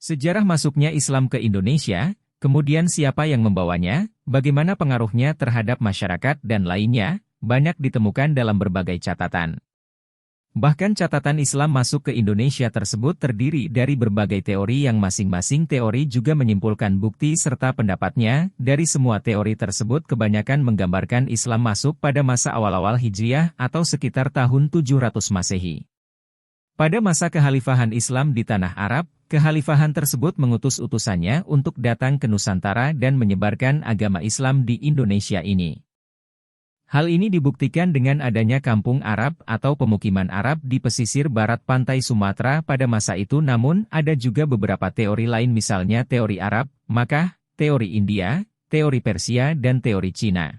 Sejarah masuknya Islam ke Indonesia, kemudian siapa yang membawanya, bagaimana pengaruhnya terhadap masyarakat dan lainnya, banyak ditemukan dalam berbagai catatan. Bahkan catatan Islam masuk ke Indonesia tersebut terdiri dari berbagai teori yang masing-masing teori juga menyimpulkan bukti serta pendapatnya. Dari semua teori tersebut kebanyakan menggambarkan Islam masuk pada masa awal-awal Hijriah atau sekitar tahun 700 Masehi. Pada masa kekhalifahan Islam di tanah Arab, kekhalifahan tersebut mengutus utusannya untuk datang ke Nusantara dan menyebarkan agama Islam di Indonesia ini. Hal ini dibuktikan dengan adanya kampung Arab atau pemukiman Arab di pesisir barat pantai Sumatera pada masa itu. Namun, ada juga beberapa teori lain, misalnya teori Arab, Makkah, teori India, teori Persia dan teori Cina.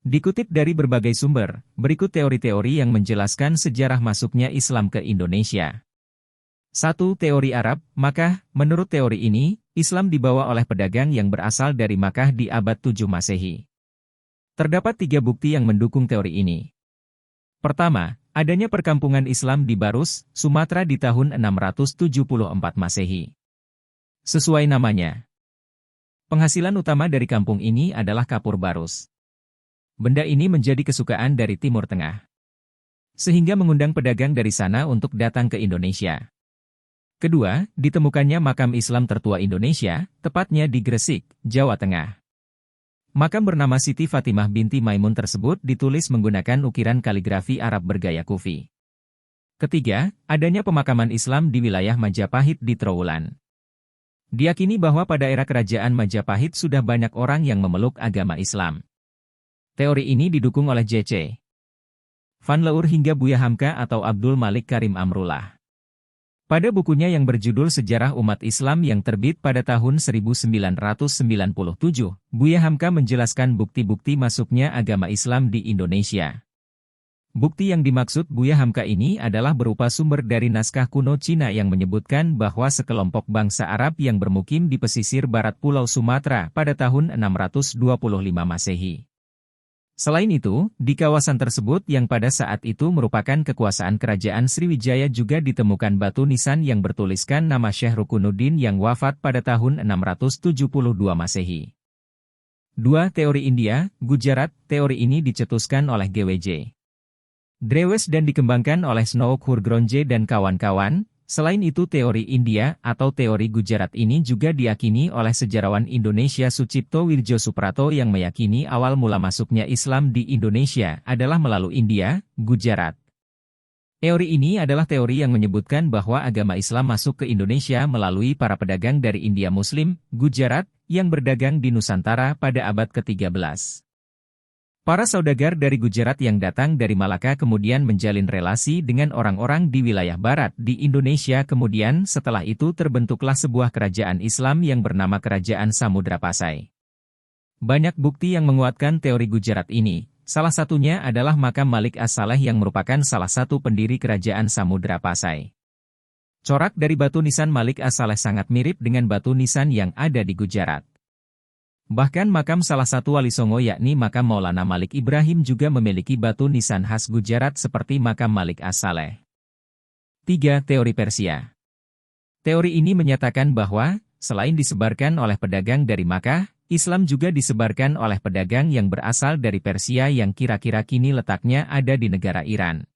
Dikutip dari berbagai sumber, berikut teori-teori yang menjelaskan sejarah masuknya Islam ke Indonesia. 1. Teori Arab, Makkah. Menurut teori ini, Islam dibawa oleh pedagang yang berasal dari Makkah di abad 7 Masehi. Terdapat 3 bukti yang mendukung teori ini. Pertama, adanya perkampungan Islam di Barus, Sumatera di tahun 674 Masehi. Sesuai namanya, penghasilan utama dari kampung ini adalah kapur barus. Benda ini menjadi kesukaan dari Timur Tengah, sehingga mengundang pedagang dari sana untuk datang ke Indonesia. Kedua, ditemukannya makam Islam tertua Indonesia, tepatnya di Gresik, Jawa Tengah. Makam bernama Siti Fatimah binti Maimun tersebut ditulis menggunakan ukiran kaligrafi Arab bergaya Kufi. Ketiga, adanya pemakaman Islam di wilayah Majapahit di Trowulan. Diyakini bahwa pada era kerajaan Majapahit sudah banyak orang yang memeluk agama Islam. Teori ini didukung oleh J.C. Van Leur hingga Buya Hamka atau Abdul Malik Karim Amrullah. Pada bukunya yang berjudul Sejarah Umat Islam yang terbit pada tahun 1997, Buya Hamka menjelaskan bukti-bukti masuknya agama Islam di Indonesia. Bukti yang dimaksud Buya Hamka ini adalah berupa sumber dari naskah kuno Cina yang menyebutkan bahwa sekelompok bangsa Arab yang bermukim di pesisir barat Pulau Sumatera pada tahun 625 Masehi. Selain itu, di kawasan tersebut yang pada saat itu merupakan kekuasaan kerajaan Sriwijaya juga ditemukan batu nisan yang bertuliskan nama Syekh Rukunuddin yang wafat pada tahun 672 Masehi. 2. Teori India, Gujarat. Teori ini dicetuskan oleh G.W.J. Drewes dan dikembangkan oleh Snook Hurgronje dan kawan-kawan. Selain itu teori India atau teori Gujarat ini juga diyakini oleh sejarawan Indonesia Sucipto Wirjo Suprato yang meyakini awal mula masuknya Islam di Indonesia adalah melalui India, Gujarat. Teori ini adalah teori yang menyebutkan bahwa agama Islam masuk ke Indonesia melalui para pedagang dari India Muslim, Gujarat, yang berdagang di Nusantara pada abad ke-13. Para saudagar dari Gujarat yang datang dari Malaka kemudian menjalin relasi dengan orang-orang di wilayah barat di Indonesia. Kemudian setelah itu terbentuklah sebuah kerajaan Islam yang bernama Kerajaan Samudra Pasai. Banyak bukti yang menguatkan teori Gujarat ini. Salah satunya adalah makam Malik As-Saleh yang merupakan salah satu pendiri Kerajaan Samudra Pasai. Corak dari batu nisan Malik As-Saleh sangat mirip dengan batu nisan yang ada di Gujarat. Bahkan makam salah satu wali Songo yakni makam Maulana Malik Ibrahim juga memiliki batu nisan khas Gujarat seperti makam Malik As-Saleh. 3. Teori Persia. Teori ini menyatakan bahwa, selain disebarkan oleh pedagang dari Makkah, Islam juga disebarkan oleh pedagang yang berasal dari Persia yang kira-kira kini letaknya ada di negara Iran.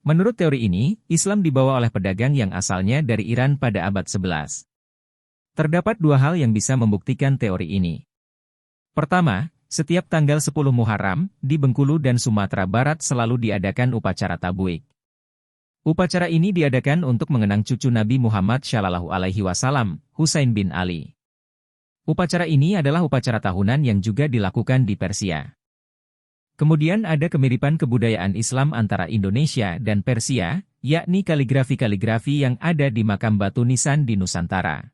Menurut teori ini, Islam dibawa oleh pedagang yang asalnya dari Iran pada abad 11. Terdapat 2 hal yang bisa membuktikan teori ini. Pertama, setiap tanggal 10 Muharram, di Bengkulu dan Sumatera Barat selalu diadakan upacara tabuik. Upacara ini diadakan untuk mengenang cucu Nabi Muhammad SAW, Husain bin Ali. Upacara ini adalah upacara tahunan yang juga dilakukan di Persia. Kemudian ada kemiripan kebudayaan Islam antara Indonesia dan Persia, yakni kaligrafi-kaligrafi yang ada di makam batu nisan di Nusantara.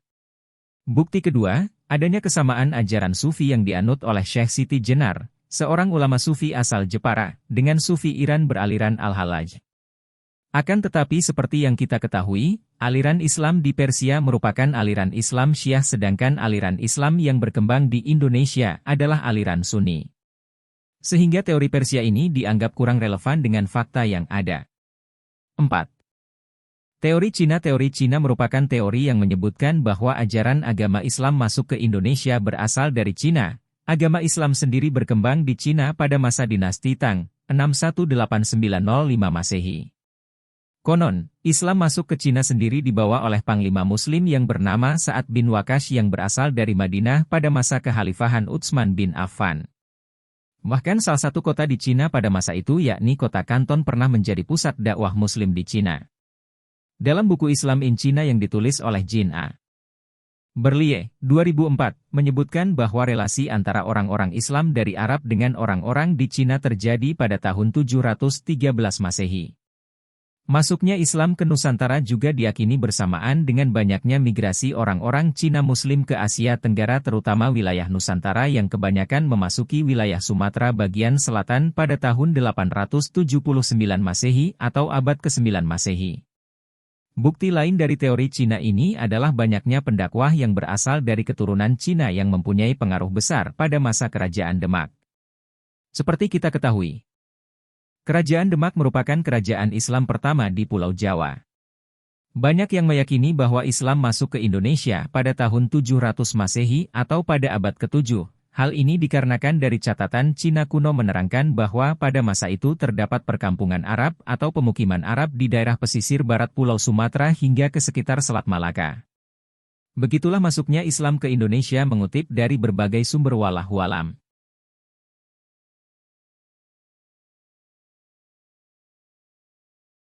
Bukti kedua, adanya kesamaan ajaran Sufi yang dianut oleh Syekh Siti Jenar, seorang ulama Sufi asal Jepara, dengan Sufi Iran beraliran Al-Halaj. Akan tetapi seperti yang kita ketahui, aliran Islam di Persia merupakan aliran Islam Syiah sedangkan aliran Islam yang berkembang di Indonesia adalah aliran Sunni. Sehingga teori Persia ini dianggap kurang relevan dengan fakta yang ada. 4. Teori Cina merupakan teori yang menyebutkan bahwa ajaran agama Islam masuk ke Indonesia berasal dari Cina. Agama Islam sendiri berkembang di Cina pada masa dinasti Tang, 618-905 Masehi. Konon, Islam masuk ke Cina sendiri dibawa oleh Panglima Muslim yang bernama Sa'ad bin Waqash yang berasal dari Madinah pada masa kekhalifahan Utsman bin Affan. Bahkan salah satu kota di Cina pada masa itu yakni kota Kanton pernah menjadi pusat dakwah Muslim di Cina. Dalam buku Islam in China yang ditulis oleh Jin A. Berlie, 2004, menyebutkan bahwa relasi antara orang-orang Islam dari Arab dengan orang-orang di Cina terjadi pada tahun 713 Masehi. Masuknya Islam ke Nusantara juga diyakini bersamaan dengan banyaknya migrasi orang-orang Cina Muslim ke Asia Tenggara terutama wilayah Nusantara yang kebanyakan memasuki wilayah Sumatera bagian selatan pada tahun 879 Masehi atau abad ke-9 Masehi. Bukti lain dari teori Cina ini adalah banyaknya pendakwah yang berasal dari keturunan Cina yang mempunyai pengaruh besar pada masa Kerajaan Demak. Seperti kita ketahui, Kerajaan Demak merupakan kerajaan Islam pertama di Pulau Jawa. Banyak yang meyakini bahwa Islam masuk ke Indonesia pada tahun 700 Masehi atau pada abad ke-7. Hal ini dikarenakan dari catatan Cina kuno menerangkan bahwa pada masa itu terdapat perkampungan Arab atau pemukiman Arab di daerah pesisir barat Pulau Sumatera hingga ke sekitar Selat Malaka. Begitulah masuknya Islam ke Indonesia mengutip dari berbagai sumber wallahu alam.